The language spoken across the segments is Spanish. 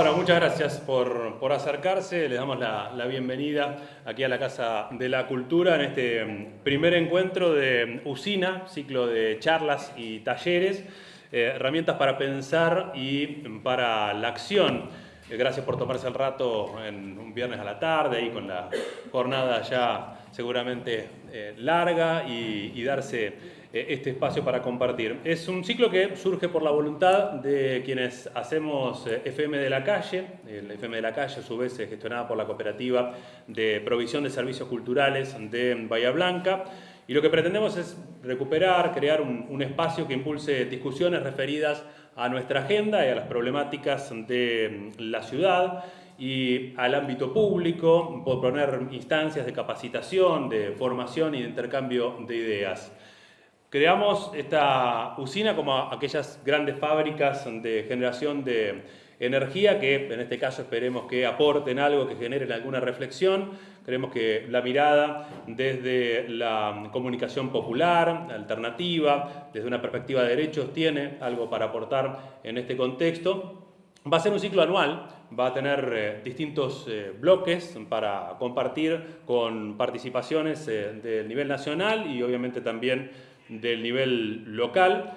Bueno, muchas gracias por acercarse. Les damos la bienvenida aquí a la Casa de la Cultura en este primer encuentro de Usina, ciclo de charlas y talleres, herramientas para pensar y para la acción. Gracias por tomarse el rato en un viernes a la tarde, ahí con la jornada ya seguramente larga y darse este espacio para compartir. Es un ciclo que surge por la voluntad de quienes hacemos FM de la Calle. El FM de la Calle, a su vez, es gestionada por la Cooperativa de Provisión de Servicios Culturales de Bahía Blanca. Y lo que pretendemos es recuperar, crear un espacio que impulse discusiones referidas a nuestra agenda y a las problemáticas de la ciudad y al ámbito público, por poner instancias de capacitación, de formación y de intercambio de ideas. Creamos esta usina como aquellas grandes fábricas de generación de energía que en este caso esperemos que aporten algo, que generen alguna reflexión. Creemos que la mirada desde la comunicación popular, alternativa, desde una perspectiva de derechos, tiene algo para aportar en este contexto. Va a ser un ciclo anual, va a tener distintos bloques para compartir con participaciones del nivel nacional y obviamente también del nivel local.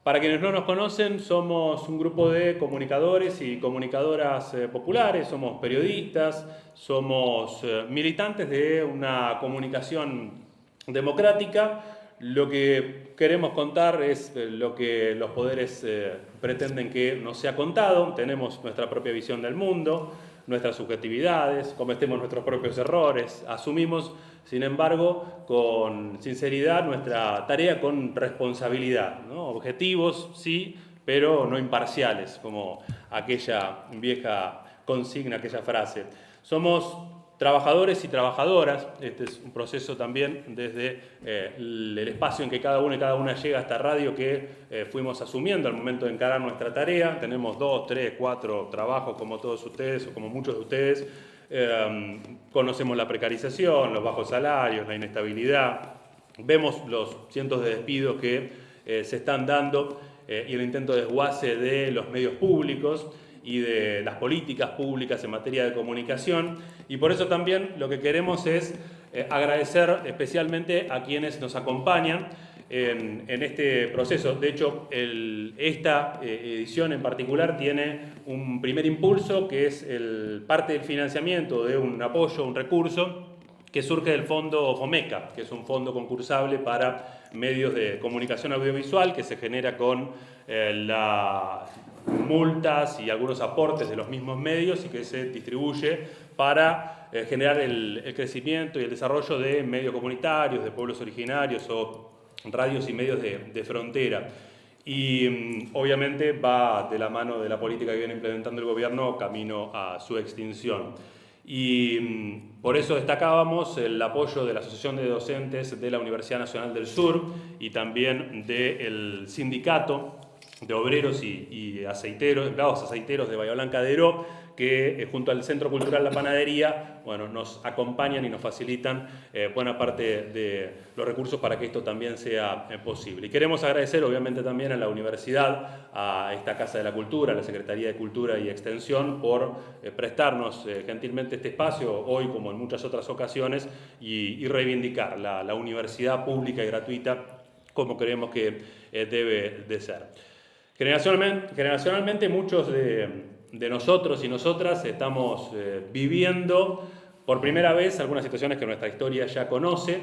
Para quienes no nos conocen, somos un grupo de comunicadores y comunicadoras populares, somos periodistas, somos militantes de una comunicación democrática. Lo que queremos contar es lo que los poderes pretenden que nos sea contado. Tenemos nuestra propia visión del mundo, nuestras subjetividades, cometemos nuestros propios errores, asumimos, sin embargo, con sinceridad nuestra tarea con responsabilidad, ¿no? Objetivos, sí, pero no imparciales, como aquella vieja consigna, aquella frase. Somos trabajadores y trabajadoras. Este es un proceso también desde el espacio en que cada uno y cada una llega a esta radio que fuimos asumiendo al momento de encarar nuestra tarea. Tenemos 2, 3, 4 trabajos como todos ustedes o como muchos de ustedes. Conocemos la precarización, los bajos salarios, la inestabilidad. Vemos los cientos de despidos que se están dando y el intento de desguace de los medios públicos y de las políticas públicas en materia de comunicación, y por eso también lo que queremos es agradecer especialmente a quienes nos acompañan en este proceso. De hecho, esta edición en particular tiene un primer impulso que es parte del financiamiento de un apoyo, un recurso que surge del fondo FOMECA, que es un fondo concursable para medios de comunicación audiovisual que se genera con las multas y algunos aportes de los mismos medios y que se distribuye para generar el crecimiento y el desarrollo de medios comunitarios, de pueblos originarios o radios y medios de frontera. Y obviamente va de la mano de la política que viene implementando el gobierno camino a su extinción. Y por eso destacábamos el apoyo de la Asociación de Docentes de la Universidad Nacional del Sur y también del Sindicato de Obreros y Aceiteros, empleados aceiteros de Bahía Blanca de Heró, que junto al Centro Cultural La Panadería, bueno, nos acompañan y nos facilitan buena parte de los recursos para que esto también sea posible. Y queremos agradecer obviamente también a la universidad, a esta Casa de la Cultura, a la Secretaría de Cultura y Extensión por prestarnos gentilmente este espacio hoy como en muchas otras ocasiones y reivindicar la universidad pública y gratuita como creemos que debe de ser. Generacionalmente muchos de nosotros y nosotras estamos viviendo por primera vez algunas situaciones que nuestra historia ya conoce,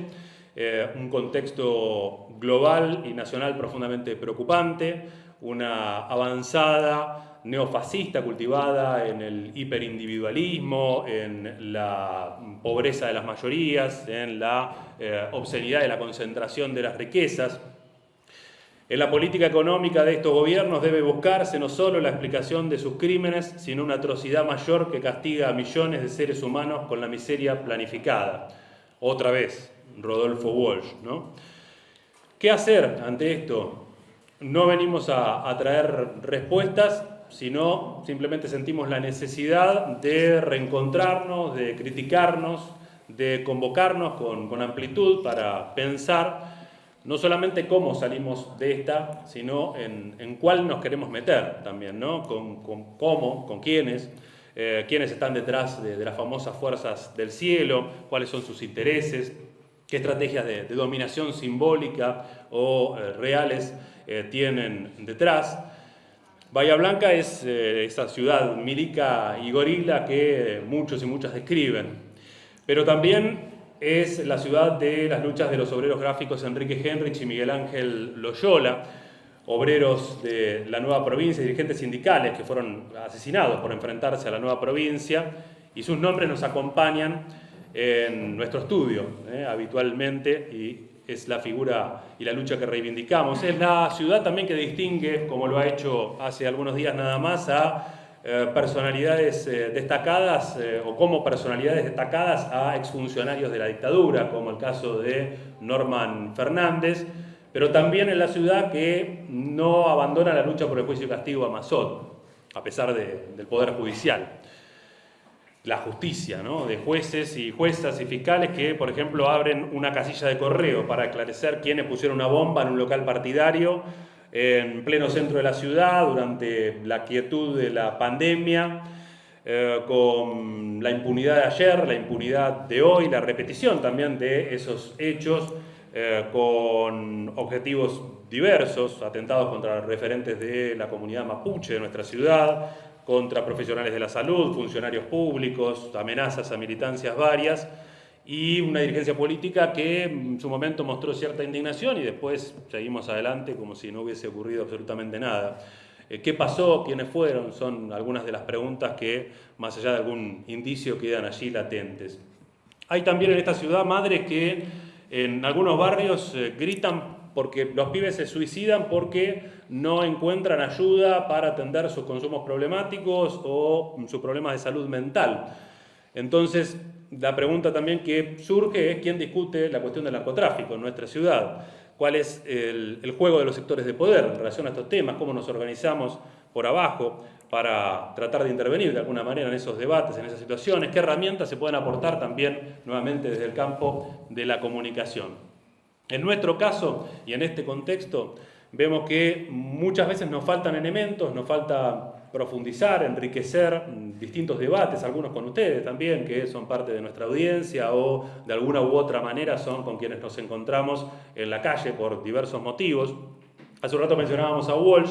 un contexto global y nacional profundamente preocupante, una avanzada neofascista cultivada en el hiperindividualismo, en la pobreza de las mayorías, en la obscenidad de la concentración de las riquezas. En la política económica de estos gobiernos debe buscarse no solo la explicación de sus crímenes, sino una atrocidad mayor que castiga a millones de seres humanos con la miseria planificada. Otra vez, Rodolfo Walsh, ¿no? ¿Qué hacer ante esto? No venimos a traer respuestas, sino simplemente sentimos la necesidad de reencontrarnos, de criticarnos, de convocarnos con amplitud para pensar no solamente cómo salimos de esta, sino en cuál nos queremos meter también, ¿no? Cómo, con quiénes, quiénes están detrás de las famosas fuerzas del cielo, cuáles son sus intereses, qué estrategias de dominación simbólica o reales tienen detrás. Bahía Blanca es esa ciudad milica y gorila que muchos y muchas describen, pero también es la ciudad de las luchas de los obreros gráficos Enrique Henrich y Miguel Ángel Loyola, obreros de la nueva provincia, dirigentes sindicales que fueron asesinados por enfrentarse a la nueva provincia, y sus nombres nos acompañan en nuestro estudio habitualmente, y es la figura y la lucha que reivindicamos. Es la ciudad también que distingue, como lo ha hecho hace algunos días nada más, a personalidades destacadas o como personalidades destacadas a exfuncionarios de la dictadura, como el caso de Norman Fernández, pero también en la ciudad que no abandona la lucha por el juicio y castigo a Mazot, a pesar del Poder Judicial. La justicia, ¿no? De jueces y juezas y fiscales que, por ejemplo, abren una casilla de correo para esclarecer quiénes pusieron una bomba en un local partidario en pleno centro de la ciudad durante la quietud de la pandemia, con la impunidad de ayer, la impunidad de hoy, la repetición también de esos hechos, con objetivos diversos, atentados contra referentes de la comunidad mapuche de nuestra ciudad, contra profesionales de la salud, funcionarios públicos, amenazas a militancias varias, y una dirigencia política que en su momento mostró cierta indignación y después seguimos adelante como si no hubiese ocurrido absolutamente nada. ¿Qué pasó? ¿Quiénes fueron? Son algunas de las preguntas que, más allá de algún indicio, quedan allí latentes. Hay también en esta ciudad madres que en algunos barrios gritan porque los pibes se suicidan porque no encuentran ayuda para atender sus consumos problemáticos o sus problemas de salud mental. Entonces, la pregunta también que surge es quién discute la cuestión del narcotráfico en nuestra ciudad, cuál es el juego de los sectores de poder en relación a estos temas, cómo nos organizamos por abajo para tratar de intervenir de alguna manera en esos debates, en esas situaciones, qué herramientas se pueden aportar también nuevamente desde el campo de la comunicación. En nuestro caso y en este contexto vemos que muchas veces nos faltan elementos, nos falta profundizar, enriquecer distintos debates, algunos con ustedes también, que son parte de nuestra audiencia o de alguna u otra manera son con quienes nos encontramos en la calle por diversos motivos. Hace un rato mencionábamos a Walsh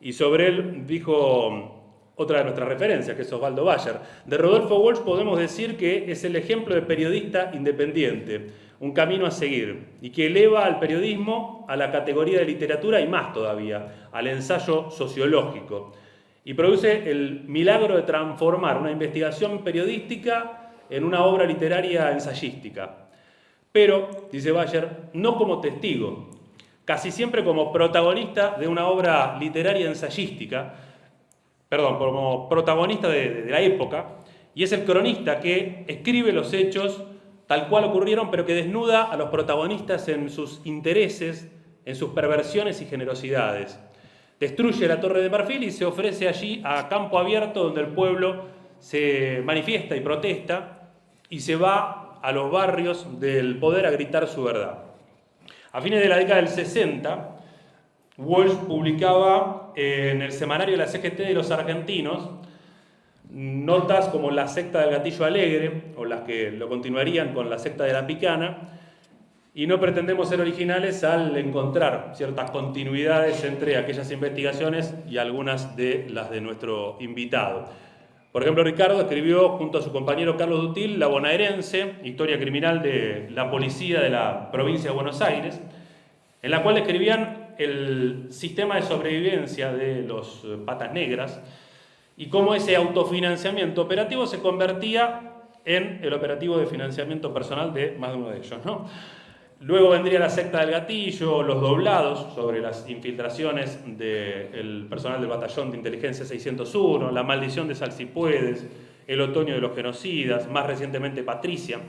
y sobre él dijo otra de nuestras referencias, que es Osvaldo Bayer. De Rodolfo Walsh podemos decir que es el ejemplo de periodista independiente, un camino a seguir, y que eleva al periodismo a la categoría de literatura y más todavía, al ensayo sociológico, y produce el milagro de transformar una investigación periodística en una obra literaria ensayística. Pero, dice Bayer, no como testigo, casi siempre como protagonista de una obra literaria ensayística, como protagonista de la época, y es el cronista que escribe los hechos tal cual ocurrieron, pero que desnuda a los protagonistas en sus intereses, en sus perversiones y generosidades. Destruye la Torre de Marfil y se ofrece allí a campo abierto donde el pueblo se manifiesta y protesta y se va a los barrios del poder a gritar su verdad. A fines de la década del 60, Walsh publicaba en el semanario de la CGT de los argentinos notas como La secta del gatillo alegre, o las que lo continuarían con La secta de la picana, y no pretendemos ser originales al encontrar ciertas continuidades entre aquellas investigaciones y algunas de las de nuestro invitado. Por ejemplo, Ricardo escribió junto a su compañero Carlos Dutil La bonaerense, historia criminal de la policía de la provincia de Buenos Aires, en la cual describían el sistema de sobrevivencia de los patas negras y cómo ese autofinanciamiento operativo se convertía en el operativo de financiamiento personal de más de uno de ellos, ¿no? Luego vendría La secta del gatillo, Los doblados, sobre las infiltraciones del personal del batallón de inteligencia 601, La maldición de Salsipuedes, El otoño de los genocidas, más recientemente Patricia,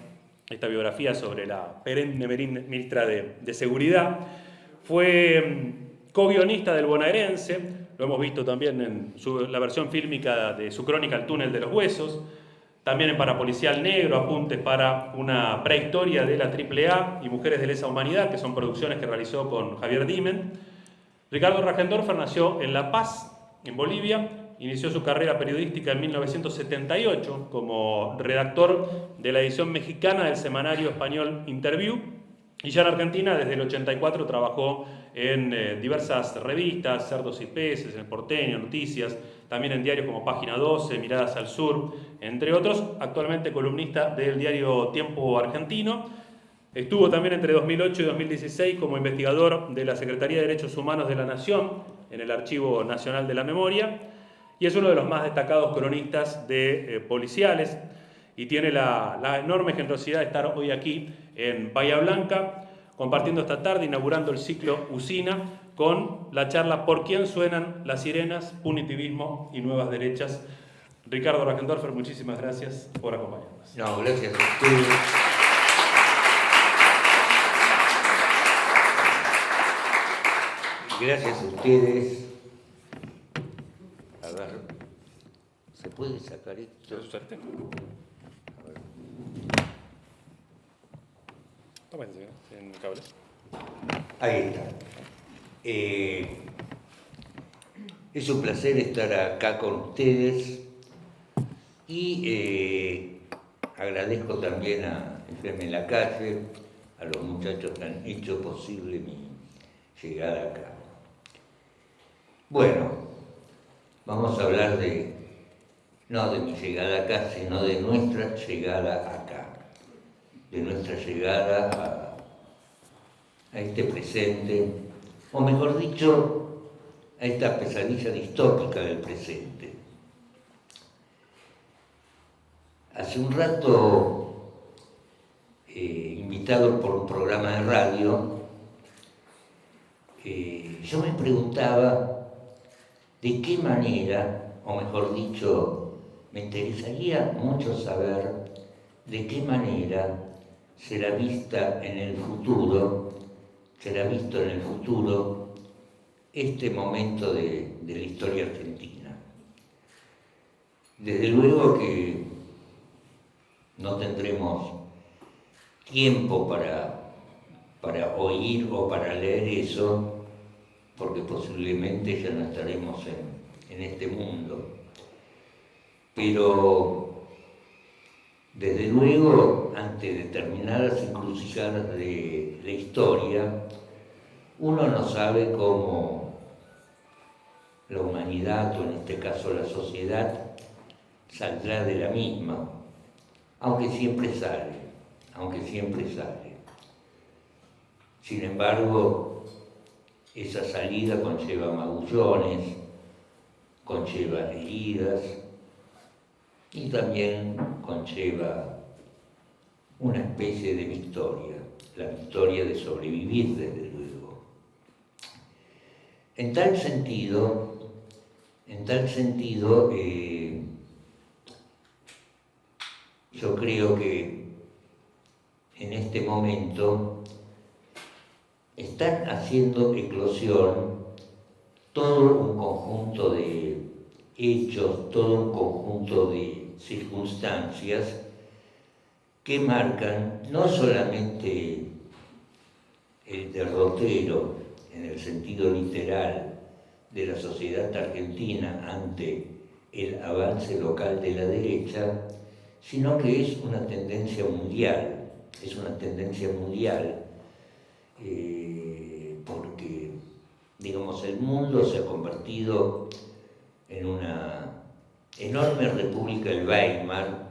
esta biografía sobre la perenne ministra de Seguridad. Fue co-guionista del bonaerense, lo hemos visto también en la versión fílmica de su crónica El túnel de los huesos. También en Parapolicial Negro, apuntes para una prehistoria de la AAA y Mujeres de Lesa Humanidad, que son producciones que realizó con Javier Dimen. Ricardo Rajendorfer nació en La Paz, en Bolivia. Inició su carrera periodística en 1978 como redactor de la edición mexicana del semanario español Interview. Y ya en Argentina, desde el 84, trabajó en diversas revistas, Cerdos y Peces, El Porteño, Noticias, también en diarios como Página 12, Miradas al Sur, entre otros. Actualmente columnista del diario Tiempo Argentino. Estuvo también entre 2008 y 2016 como investigador de la Secretaría de Derechos Humanos de la Nación en el Archivo Nacional de la Memoria, y es uno de los más destacados cronistas de policiales, y tiene la enorme generosidad de estar hoy aquí en Bahía Blanca, compartiendo esta tarde, inaugurando el ciclo Usina, con la charla ¿Por quién suenan las sirenas? Punitivismo y nuevas derechas. Ricardo Rajendorfer, muchísimas gracias por acompañarnos. No, gracias a ustedes. Gracias a ustedes. A ver, ¿se puede sacar esto? ¿Es usted? A ver. Tómense, en cables. Ahí está. Es un placer estar acá con ustedes y agradezco también a FM en la Calle, a los muchachos que han hecho posible mi llegada acá. Bueno, vamos a hablar no de mi llegada acá, sino de nuestra llegada acá, de nuestra llegada a este presente, o mejor dicho, a esta pesadilla distópica del presente. Hace un rato, invitado por un programa de radio, yo me preguntaba de qué manera, o mejor dicho, me interesaría mucho saber de qué manera será visto en el futuro este momento de la historia argentina. Desde luego que no tendremos tiempo para oír o para leer eso, porque posiblemente ya no estaremos en este mundo. Pero, desde luego, ante determinadas encrucijadas de la historia, uno no sabe cómo la humanidad, o en este caso la sociedad, saldrá de la misma, aunque siempre sale. Sin embargo, esa salida conlleva magullones, conlleva heridas y también conlleva una especie de victoria, la victoria de sobrevivir, desde luego. En tal sentido, yo creo que en este momento están haciendo eclosión todo un conjunto de hechos, todo un conjunto de circunstancias que marcan no solamente el derrotero en el sentido literal de la sociedad argentina ante el avance local de la derecha, sino que es una tendencia mundial, porque, digamos, el mundo se ha convertido en una enorme república del Weimar,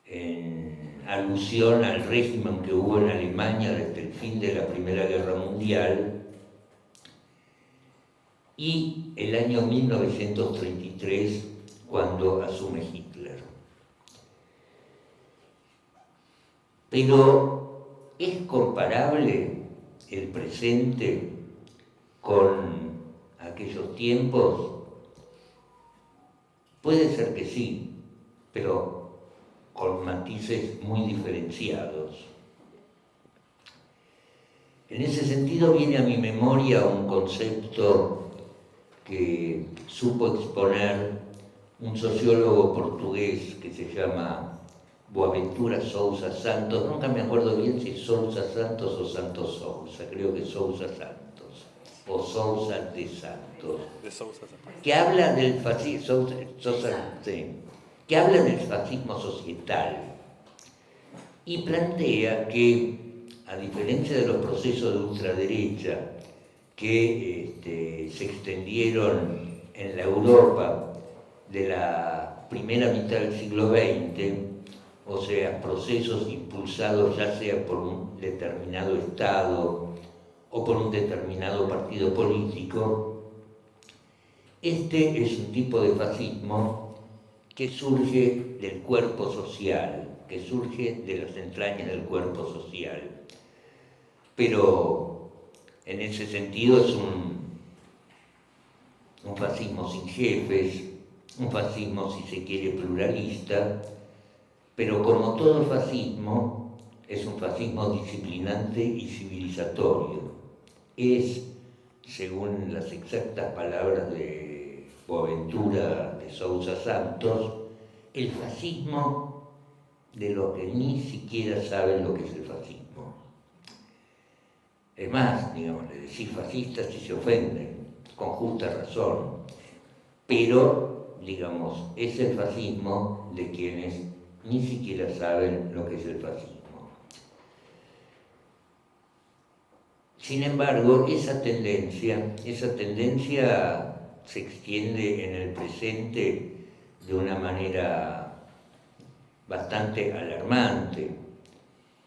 en alusión al régimen que hubo en Alemania desde el fin de la Primera Guerra Mundial, y el año 1933, cuando asume Hitler. Pero, ¿es comparable el presente con aquellos tiempos? Puede ser que sí, pero con matices muy diferenciados. En ese sentido viene a mi memoria un concepto que supo exponer un sociólogo portugués que se llama Boaventura Sousa Santos, nunca me acuerdo bien si es Sousa Santos o Santos Sousa, creo que es Sousa Santos, o Sousa de Santos, que habla del fascismo, que habla del fascismo societal y plantea que, a diferencia de los procesos de ultraderecha que se extendieron en la Europa de la primera mitad del siglo XX, o sea, procesos impulsados ya sea por un determinado Estado o por un determinado partido político, este es un tipo de fascismo que surge del cuerpo social, que surge de las entrañas del cuerpo social. Pero en ese sentido es un fascismo sin jefes, un fascismo, si se quiere, pluralista, pero como todo fascismo, es un fascismo disciplinante y civilizatorio. Es, según las exactas palabras de Boaventura de Sousa Santos, el fascismo de los que ni siquiera saben lo que es el fascismo. Es más, digamos, le decís fascistas y se ofenden, con justa razón, pero, digamos, es el fascismo de quienes ni siquiera saben lo que es el fascismo. Sin embargo, esa tendencia se extiende en el presente de una manera bastante alarmante.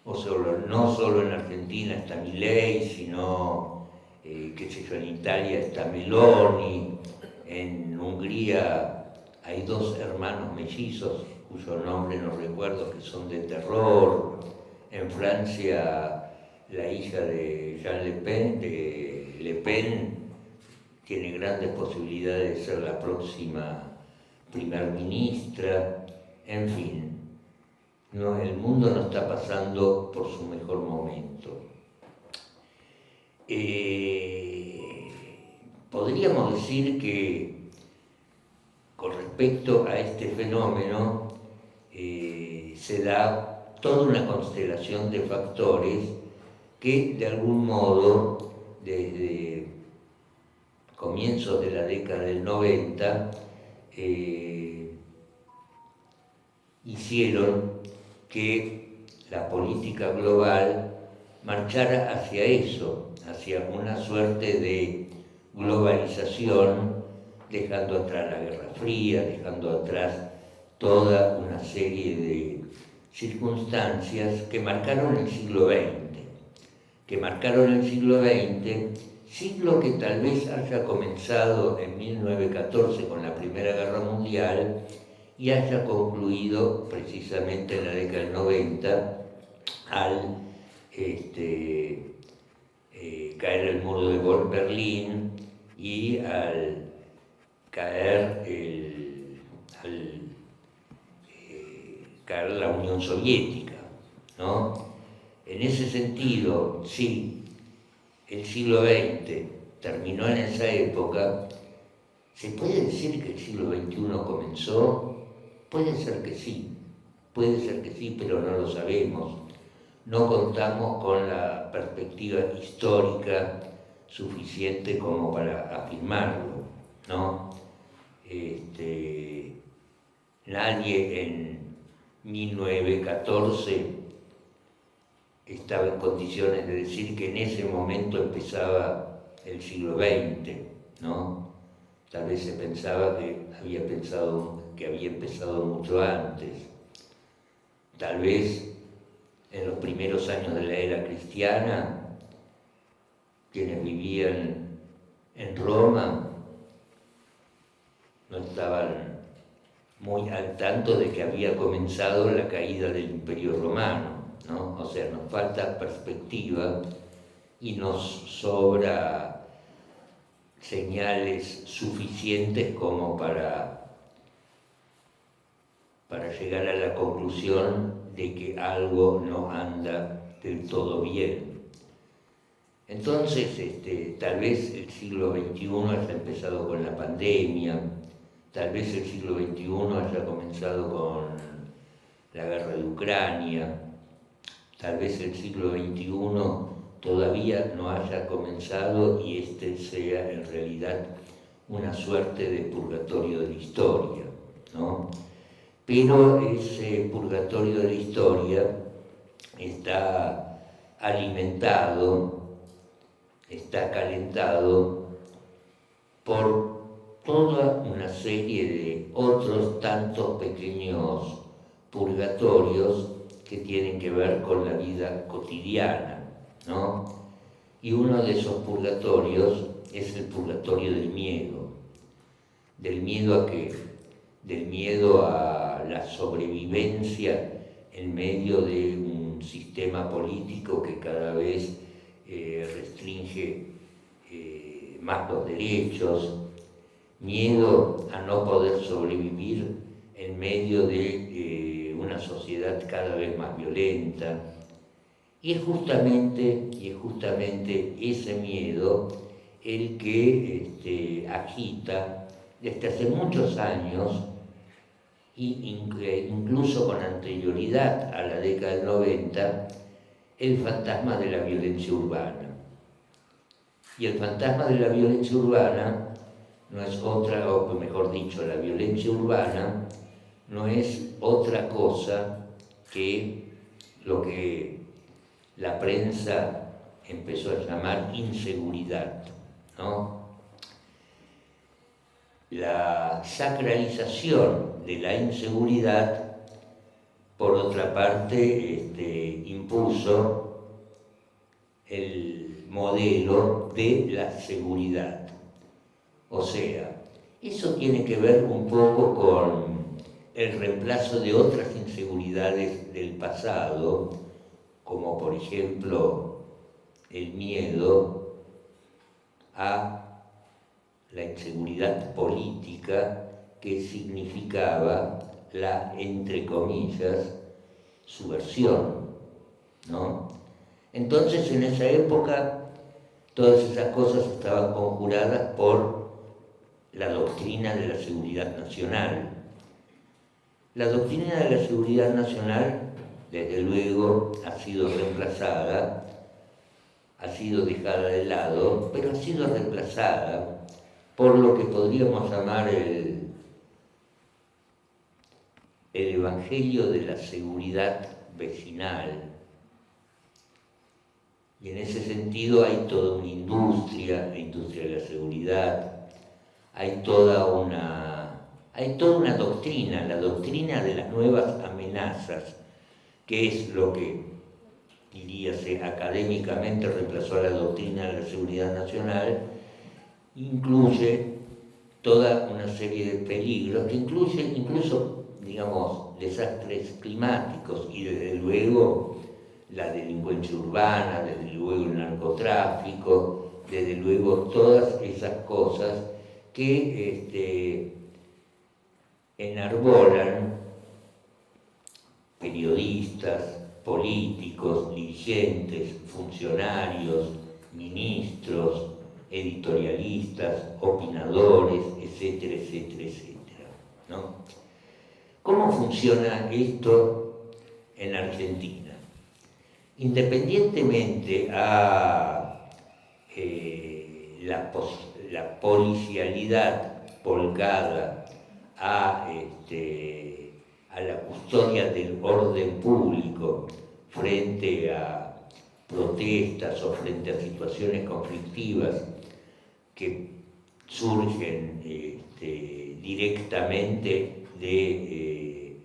No solo en Argentina está Milei, sino, qué sé yo, en Italia está Meloni, en Hungría hay dos hermanos mellizos, cuyo nombre no recuerdo, que son de terror. En Francia, la hija de Jean Le Pen, tiene grandes posibilidades de ser la próxima primer ministra. En fin, no, el mundo no está pasando por su mejor momento. Podríamos decir que con respecto a este fenómeno se da toda una constelación de factores que de algún modo desde comienzos de la década del 90 hicieron que la política global marchara hacia eso, hacia una suerte de globalización, dejando atrás la Guerra Fría, dejando atrás toda una serie de circunstancias que marcaron el siglo XX, siglo que tal vez haya comenzado en 1914 con la Primera Guerra Mundial y haya concluido precisamente en la década del 90 al caer el muro de Berlín y al caer la Unión Soviética, ¿no? En ese sentido, sí, el siglo XX terminó en esa época. ¿Se puede decir que el siglo XXI comenzó? Puede ser que sí, pero no lo sabemos. No contamos con la perspectiva histórica suficiente como para afirmarlo, ¿no? Nadie en 1914 estaba en condiciones de decir que en ese momento empezaba el siglo XX, ¿no? Tal vez se pensaba que había empezado mucho antes. Tal vez en los primeros años de la era cristiana, quienes vivían en Roma no estaban muy al tanto de que había comenzado la caída del Imperio Romano, ¿no? O sea, nos falta perspectiva y nos sobra señales suficientes como para llegar a la conclusión de que algo no anda del todo bien. Entonces, tal vez el siglo XXI haya empezado con la pandemia, tal vez el siglo XXI haya comenzado con la guerra de Ucrania, tal vez el siglo XXI todavía no haya comenzado y este sea en realidad una suerte de purgatorio de la historia, ¿no? Pero ese purgatorio de la historia está alimentado, está calentado por toda una serie de otros tantos pequeños purgatorios que tienen que ver con la vida cotidiana, ¿no? Y uno de esos purgatorios es el purgatorio del miedo. ¿Del miedo a qué? Del miedo a la sobrevivencia en medio de un sistema político que cada vez restringe más los derechos, miedo a no poder sobrevivir en medio de una sociedad cada vez más violenta. Y es justamente ese miedo el que agita desde hace muchos años, y incluso con anterioridad a la década del 90, el fantasma de la violencia urbana. Y el fantasma de la violencia urbana no es otra, o mejor dicho, la violencia urbana no es otra cosa que lo que la prensa empezó a llamar inseguridad, ¿no? La sacralización de la inseguridad, por otra parte, impuso el modelo de la seguridad. O sea, eso tiene que ver un poco con el reemplazo de otras inseguridades del pasado, como por ejemplo el miedo a la inseguridad política que significaba la, entre comillas, subversión, ¿no? Entonces, en esa época, todas esas cosas estaban conjuradas por la doctrina de la seguridad nacional. La doctrina de la seguridad nacional, desde luego, ha sido reemplazada, ha sido dejada de lado, pero ha sido reemplazada por lo que podríamos llamar el evangelio de la seguridad vecinal. Y en ese sentido hay toda una industria, la industria de la seguridad, hay toda una doctrina, la doctrina de las nuevas amenazas, que es lo que, diríase, académicamente reemplazó a la doctrina de la seguridad nacional. Incluye toda una serie de peligros, que incluye incluso, digamos, desastres climáticos y desde luego la delincuencia urbana, desde luego el narcotráfico, desde luego todas esas cosas que enarbolan periodistas, políticos, dirigentes, funcionarios, ministros, editorialistas, opinadores, etcétera, etcétera, etcétera, ¿no? ¿Cómo funciona esto en Argentina? Independientemente a la policialidad volcada a la custodia del orden público frente a protestas o frente a situaciones conflictivas que surgen directamente de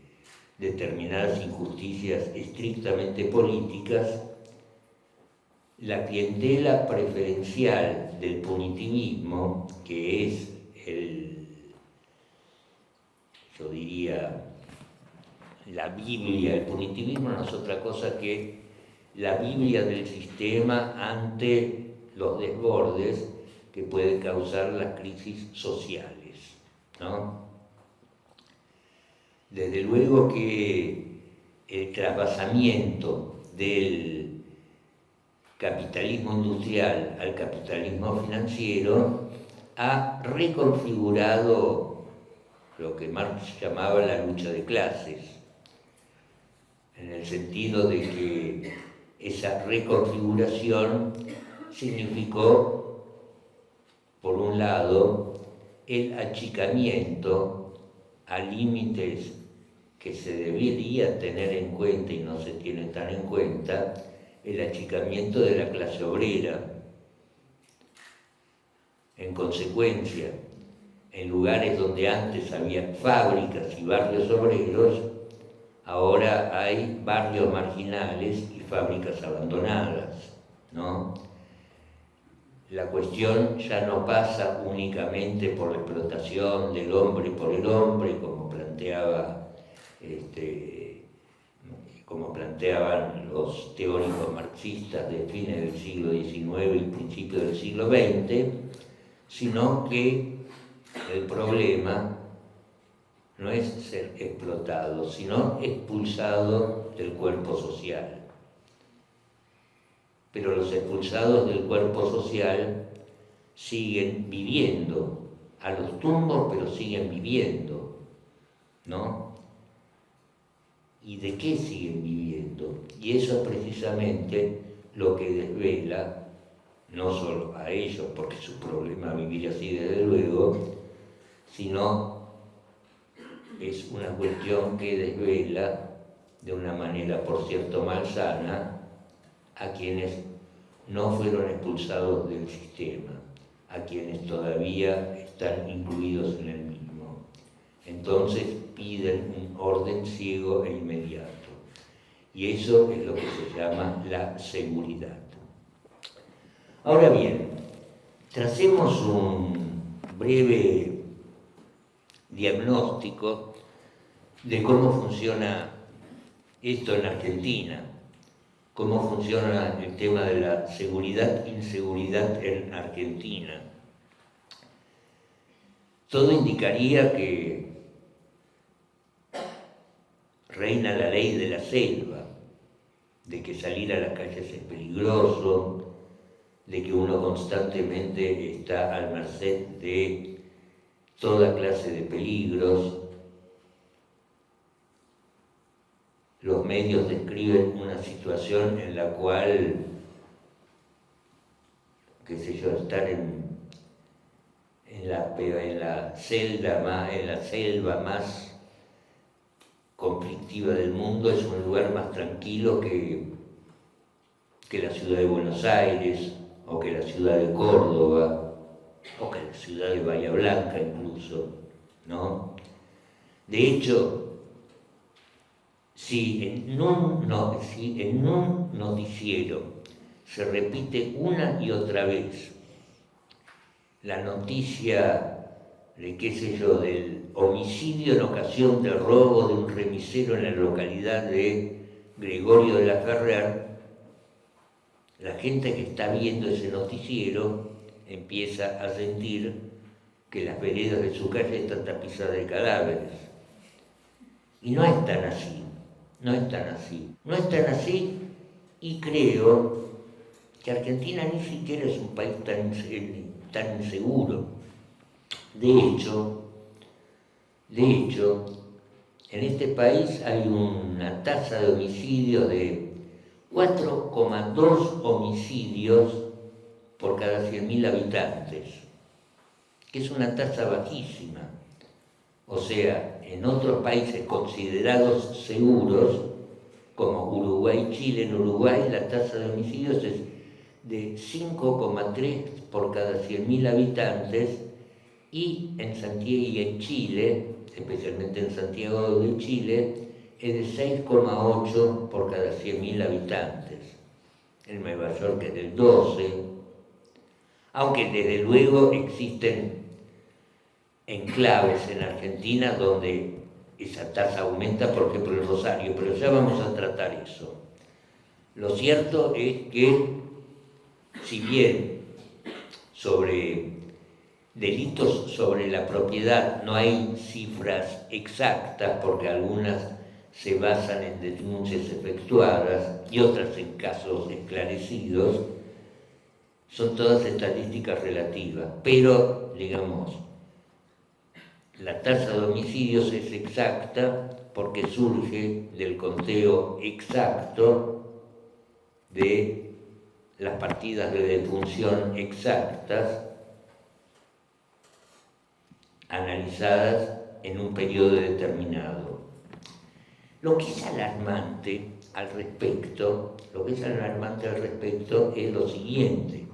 determinadas injusticias estrictamente políticas, la clientela preferencial del punitivismo, que es yo diría, la Biblia, el punitivismo no es otra cosa que la Biblia del sistema ante los desbordes que pueden causar las crisis sociales, ¿no? Desde luego que el trasvasamiento del capitalismo industrial al capitalismo financiero ha reconfigurado lo que Marx llamaba la lucha de clases, en el sentido de que esa reconfiguración significó, por un lado, el achicamiento a límites que se debería tener en cuenta y no se tiene tan en cuenta, el achicamiento de la clase obrera. En consecuencia, en lugares donde antes había fábricas y barrios obreros, ahora hay barrios marginales y fábricas abandonadas, ¿no? La cuestión ya no pasa únicamente por la explotación del hombre por el hombre, como planteaban los teóricos marxistas de fines del siglo XIX y principios del siglo XX, sino que el problema no es ser explotado, sino expulsado del cuerpo social. Pero los expulsados del cuerpo social siguen viviendo, a los tumbos, pero siguen viviendo, ¿no? ¿Y de qué siguen viviendo? Y eso es precisamente lo que desvela, no solo a ellos, porque es su problema vivir así desde luego, sino es una cuestión que desvela de una manera, por cierto, malsana, a quienes no fueron expulsados del sistema, a quienes todavía están incluidos en el mismo. Entonces piden un orden ciego e inmediato. Y eso es lo que se llama la seguridad. Ahora bien, tracemos un breve diagnóstico de cómo funciona esto en Argentina, cómo funciona el tema de la seguridad-inseguridad en Argentina. Todo indicaría que reina la ley de la selva, de que salir a las calles es peligroso, de que uno constantemente está al merced de toda clase de peligros. Los medios describen una situación en la cual, qué sé yo, estar en la selva más conflictiva del mundo es un lugar más tranquilo que la ciudad de Buenos Aires, o que la ciudad de Córdoba, o que la ciudad de Bahía Blanca incluso, ¿no? De hecho, si en un noticiero se repite una y otra vez la noticia de, qué sé yo, del homicidio en ocasión del robo de un remisero en la localidad de Gregorio de la Ferrer, la gente que está viendo ese noticiero empieza a sentir que las veredas de su calle están tapizadas de cadáveres. Y no es tan así, no es tan así, y creo que Argentina ni siquiera es un país tan inseguro. De hecho, en este país hay una tasa de homicidio de 4,2 homicidios por cada 100.000 habitantes, que es una tasa bajísima. O sea, en otros países considerados seguros, como Uruguay y Chile, en Uruguay la tasa de homicidios es de 5,3 por cada 100.000 habitantes, y en Chile, especialmente en Santiago de Chile, es de 6,8 por cada 100.000 habitantes. En Nueva York es del 12, aunque desde luego existen enclaves en Argentina donde esa tasa aumenta, por ejemplo en Rosario, pero ya vamos a tratar eso. Lo cierto es que, si bien sobre delitos sobre la propiedad no hay cifras exactas, porque algunas se basan en denuncias efectuadas y otras en casos esclarecidos, son todas estadísticas relativas, pero, digamos, la tasa de homicidios es exacta porque surge del conteo exacto de las partidas de defunción exactas analizadas en un periodo determinado. Lo que es alarmante al respecto es lo siguiente.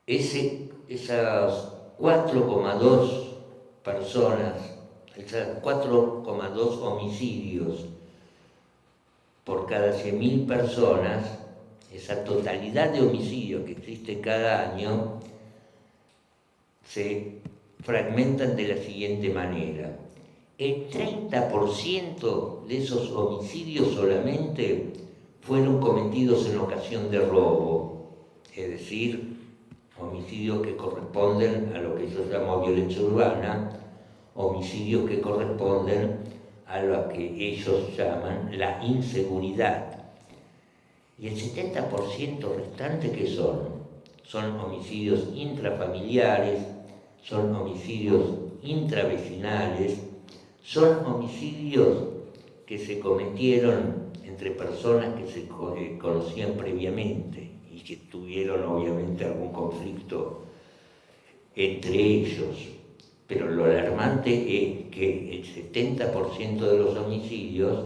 Esas 4,2 personas, esas 4,2 homicidios por cada 100.000 personas, esa totalidad de homicidios que existe cada año, se fragmentan de la siguiente manera. El 30% de esos homicidios solamente fueron cometidos en ocasión de robo, es decir, homicidios que corresponden a lo que yo llamo violencia urbana, homicidios que corresponden a lo que ellos llaman la inseguridad. Y el 70% restante, ¿qué son? Son homicidios intrafamiliares, son homicidios intravecinales, son homicidios que se cometieron entre personas que se conocían previamente y que tuvieron obviamente algún conflicto entre ellos. Pero lo alarmante es que el 70% de los homicidios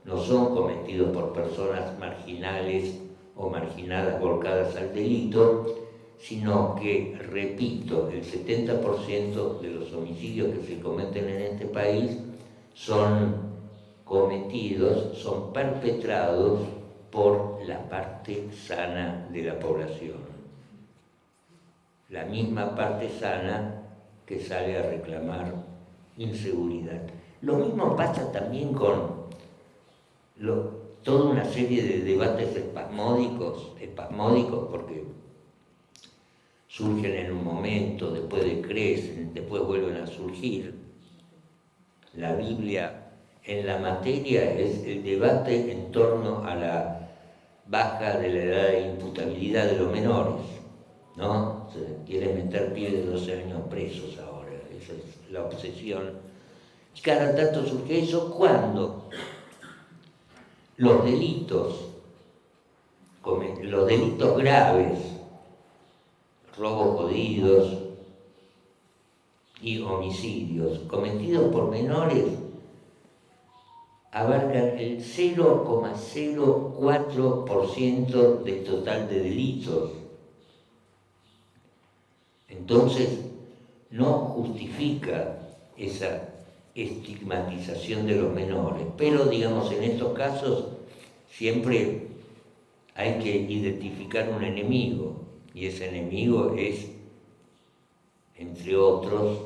no son cometidos por personas marginales o marginadas volcadas al delito, sino que, repito, el 70% de los homicidios que se cometen en este país son cometidos, son perpetrados por la parte sana de la población. La misma parte sana que sale a reclamar inseguridad. Lo mismo pasa también con toda una serie de debates espasmódicos porque surgen en un momento, después decrecen, después vuelven a surgir. La Biblia en la materia es el debate en torno a la baja de la edad de imputabilidad de los menores, ¿no? Se quieren meter pibes de 12 años presos ahora, esa es la obsesión. Y cada tanto surge eso cuando los delitos graves, robos jodidos y homicidios cometidos por menores abarcan el 0,04% del total de delitos. Entonces, no justifica esa estigmatización de los menores, pero digamos en estos casos siempre hay que identificar un enemigo, y ese enemigo es, entre otros,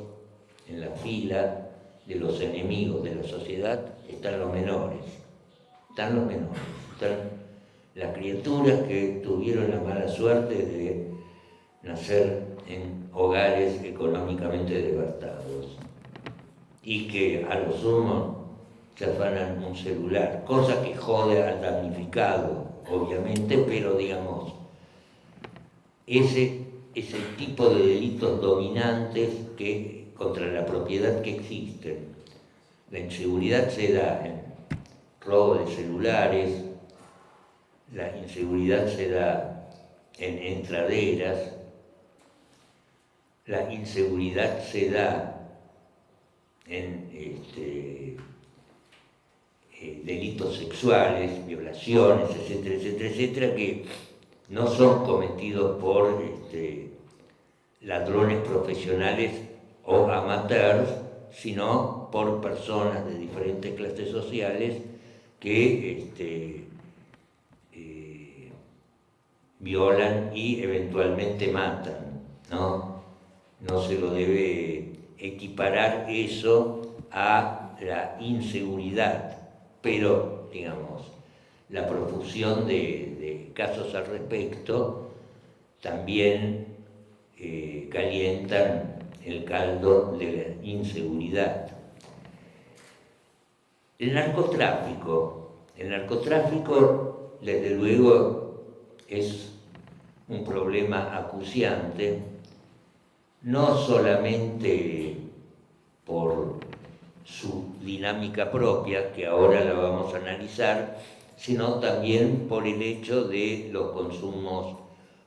en la fila de los enemigos de la sociedad están los menores, están las criaturas que tuvieron la mala suerte de nacer en hogares económicamente devastados y que a lo sumo se afanan un celular, cosa que jode al damnificado, obviamente, pero digamos, ese es el tipo de delitos dominantes que contra la propiedad que existen. La inseguridad se da en robo de celulares, la inseguridad se da en entraderas, la inseguridad se da en delitos sexuales, violaciones, etcétera, etcétera, etcétera, que no son cometidos por ladrones profesionales o amateurs, sino por personas de diferentes clases sociales que violan y eventualmente matan, ¿no? No se lo debe equiparar eso a la inseguridad, pero, digamos, la profusión de casos al respecto también calientan el caldo de la inseguridad. El narcotráfico, desde luego, es un problema acuciante, no solamente por su dinámica propia, que ahora la vamos a analizar, sino también por el hecho de los consumos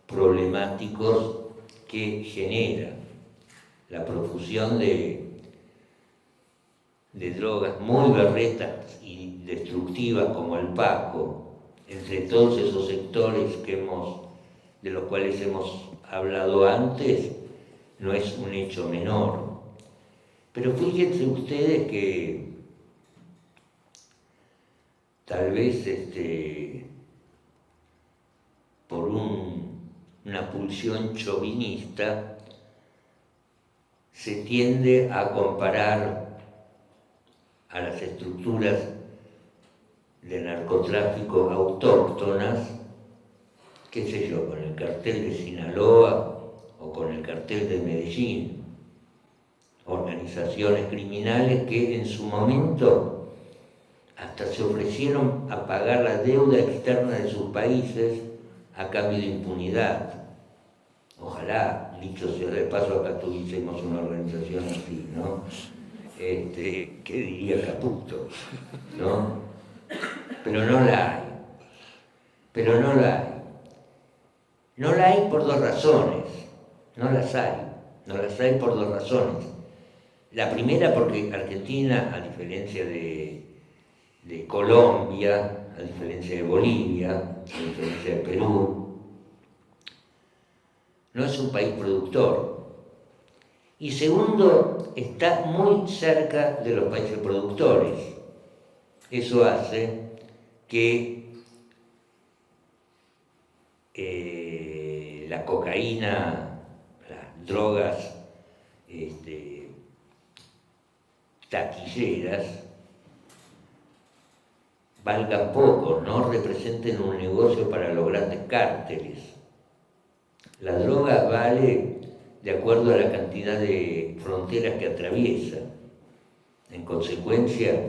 problemáticos que genera la profusión de drogas muy berretas y destructivas como el Paco, entre todos esos sectores de los cuales hemos hablado antes, no es un hecho menor. Pero fíjense ustedes que tal vez por una pulsión chauvinista se tiende a comparar a las estructuras de narcotráfico autóctonas, qué sé yo, con el cartel de Sinaloa o con el cartel de Medellín, organizaciones criminales que en su momento hasta se ofrecieron a pagar la deuda externa de sus países a cambio de impunidad. Ojalá, dicho sea de paso, acá tuviésemos una organización así, ¿no? ¿Qué diría Caputo? ¿No? Pero no la hay. Pero no la hay. No la hay por dos razones. No las hay. No las hay por dos razones. La primera porque Argentina, a diferencia de Colombia, a diferencia de Bolivia, a diferencia de Perú, no es un país productor. Y segundo, está muy cerca de los países productores. Eso hace que la cocaína, las drogas taquilleras valgan poco, no representen un negocio para los grandes cárteles. La droga vale de acuerdo a la cantidad de fronteras que atraviesa. En consecuencia,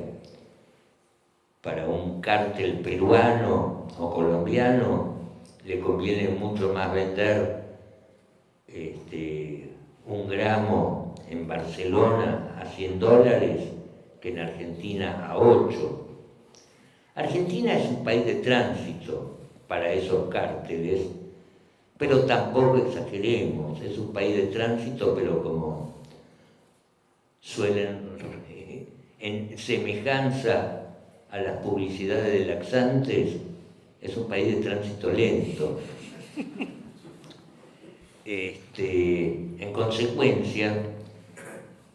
para un cártel peruano o colombiano le conviene mucho más vender 1 gramo en Barcelona a $100 que en Argentina a 8. Argentina es un país de tránsito para esos cárteles, pero tampoco exageremos, es un país de tránsito, pero como suelen, en semejanza a las publicidades de laxantes, es un país de tránsito lento. En consecuencia,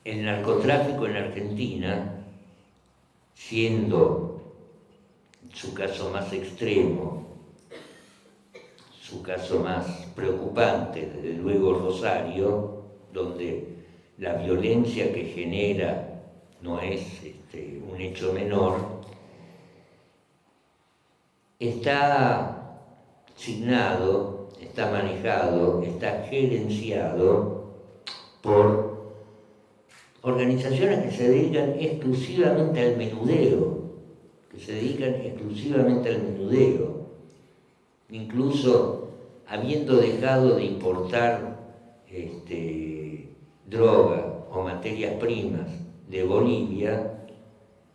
el narcotráfico en Argentina, siendo su caso más extremo, su caso más preocupante, desde luego Rosario, donde la violencia que genera no es un hecho menor, está signado, está manejado, está gerenciado por organizaciones que se dedican exclusivamente al menudeo, incluso habiendo dejado de importar droga o materias primas de Bolivia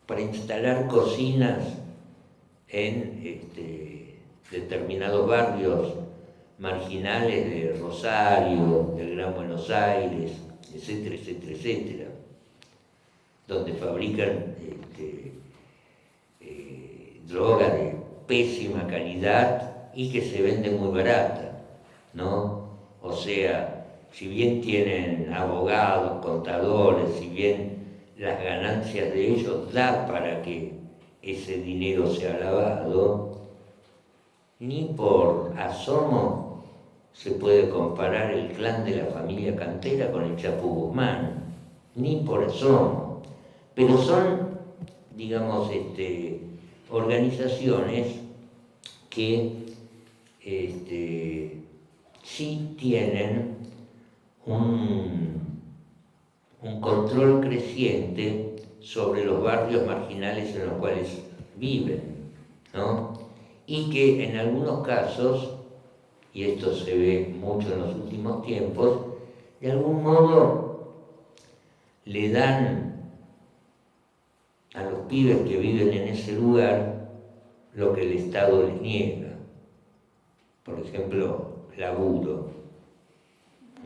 para instalar cocinas en determinados barrios marginales de Rosario, del Gran Buenos Aires, etcétera, etcétera, etcétera, donde fabrican droga de pésima calidad y que se vende muy barata, ¿no? O sea, si bien tienen abogados, contadores, si bien las ganancias de ellos da para que ese dinero sea lavado, ni por asomo se puede comparar el clan de la familia Cantera con el Chapo Guzmán, ni por asomo. Pero son, digamos, organizaciones que sí tienen un control creciente sobre los barrios marginales en los cuales viven, ¿no? Y que en algunos casos, y esto se ve mucho en los últimos tiempos, de algún modo le dan a los pibes que viven en ese lugar lo que el Estado les niega. Por ejemplo, laburo,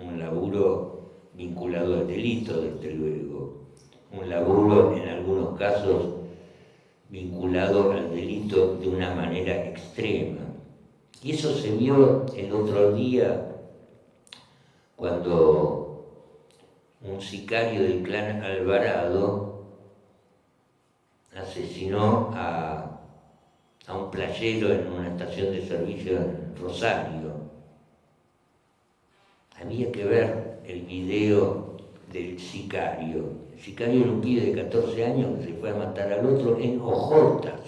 un laburo vinculado al delito, desde luego, un laburo en algunos casos vinculado al delito de una manera extrema. Y eso se vio el otro día cuando un sicario del clan Alvarado asesinó a un playero en una estación de servicio en Rosario. Había que ver el video del sicario. El sicario era un pibe de 14 años que se fue a matar al otro en hojotas.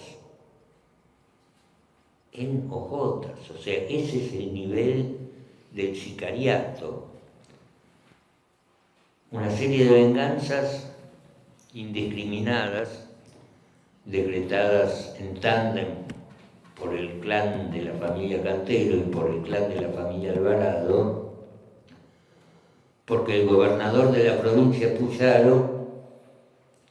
En hojotas, o sea, ese es el nivel del sicariato. Una serie de venganzas indiscriminadas, decretadas en tándem por el clan de la familia Cantero y por el clan de la familia Alvarado, porque el gobernador de la provincia Puyaro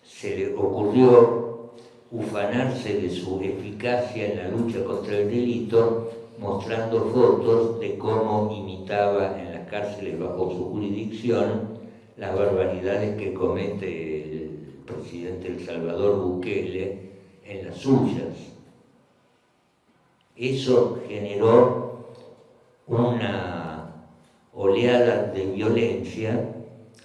se le ocurrió ufanarse de su eficacia en la lucha contra el delito, mostrando fotos de cómo imitaba en las cárceles bajo su jurisdicción las barbaridades que comete el presidente El Salvador Bukele en las suyas. Eso generó una oleada de violencia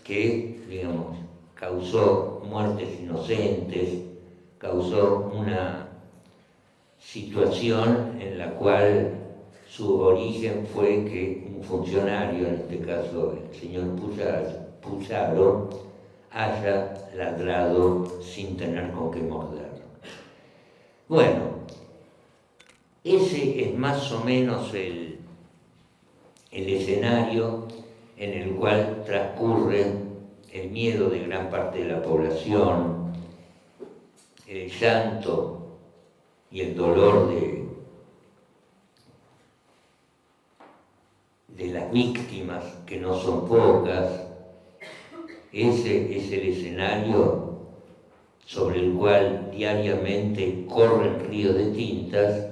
que, digamos, causó muertes inocentes, causó una situación en la cual su origen fue que un funcionario, en este caso el señor Puyaro, haya ladrado sin tener con qué morder. Bueno, ese es más o menos el escenario en el cual transcurre el miedo de gran parte de la población, el llanto y el dolor de las víctimas, que no son pocas. Ese es el escenario sobre el cual diariamente corren ríos de tintas,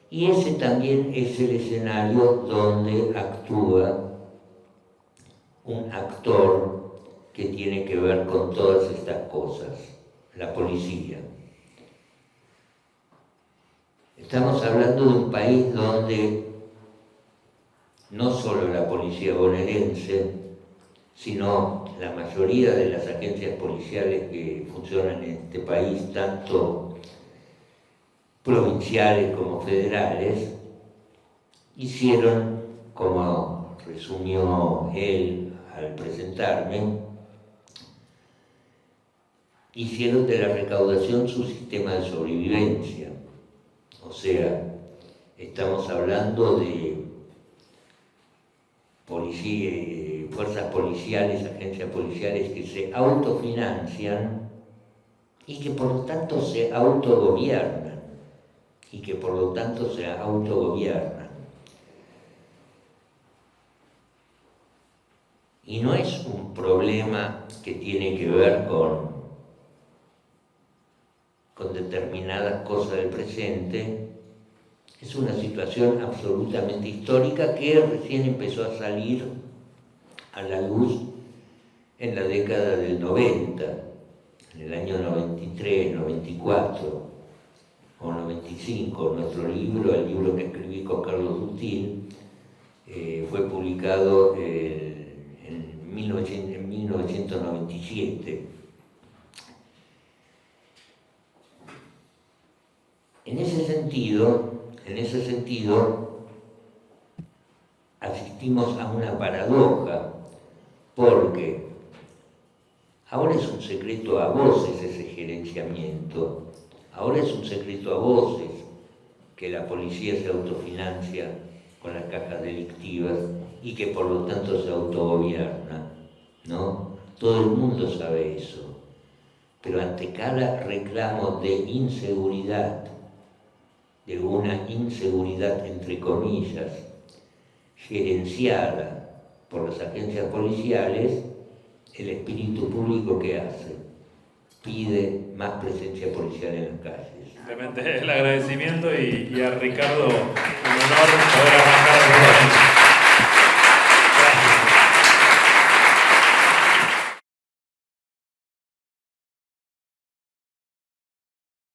y ese también es el escenario donde actúa un actor que tiene que ver con todas estas cosas, la policía. Estamos hablando de un país donde no solo la policía bonaerense, sino la mayoría de las agencias policiales que funcionan en este país, tanto provinciales como federales, hicieron, como resumió él al presentarme, hicieron de la recaudación su sistema de sobrevivencia. O sea, estamos hablando de fuerzas policiales, agencias policiales que se autofinancian y que por lo tanto se autogobiernan. Y no es un problema que tiene que ver con determinadas cosas del presente. Es una situación absolutamente histórica que recién empezó a salir a la luz en la década del 90, en el año 93, 94 o 95. Nuestro libro, el libro que escribí con Carlos Dutil, fue publicado en 1997. En ese sentido, asistimos a una paradoja, porque ahora es un secreto a voces ese gerenciamiento, ahora es un secreto a voces que la policía se autofinancia con las cajas delictivas y que por lo tanto se autogobierna, ¿no? Todo el mundo sabe eso, pero ante cada reclamo de inseguridad, de una inseguridad entre comillas, gerenciada por las agencias policiales, el espíritu público que hace, pide más presencia policial en las calles. Simplemente el agradecimiento y a Ricardo un honor poder arrancar.